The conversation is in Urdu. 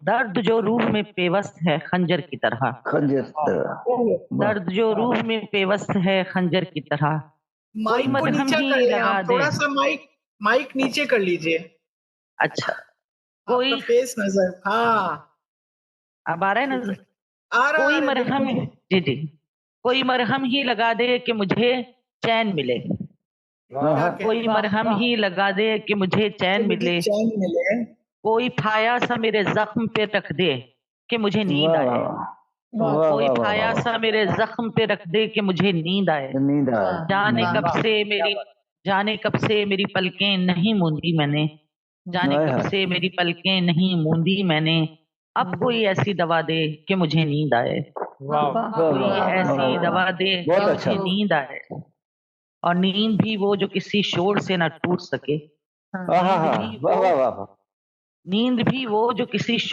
درد جو روح میں پیوست ہے خنجر کی طرح، خنجر درد جو روح میں پیوست ہے خنجر کی طرح، کوئی مائک کو مرہم نیچے ہی کر لیں لگا آپ، دے. تھوڑا سا مائک نیچے کر لیجئے، اچھا آپ کا کوئی فیس نظر. ہاں اب آ رہا ہے نظر. آ رہا کوئی ہے مرہم بالکل. جی کوئی مرہم ہی لگا دے کہ مجھے چین ملے، کوئی مرہم ہی لگا دے کہ مجھے چین ملے، چین ملے. کوئی پھایا سا میرے زخم پہ رکھ دے کہ مجھے نیند آئے، کوئی پھایا سا میرے زخم پہ رکھ دے کہ مجھے نیند آئے. جانے کب سے میری پلکیں نہیں موندی میں نے، جانے کب سے میری پلکیں نہیں موندی میں نے، اب کوئی ایسی دوا دے کہ مجھے نیند آئے، کوئی ایسی دوا دے کہ مجھے نیند آئے. اور نیند بھی وہ جو کسی شور سے نہ ٹوٹ سکے، نیند بھی وہ جو کسی شور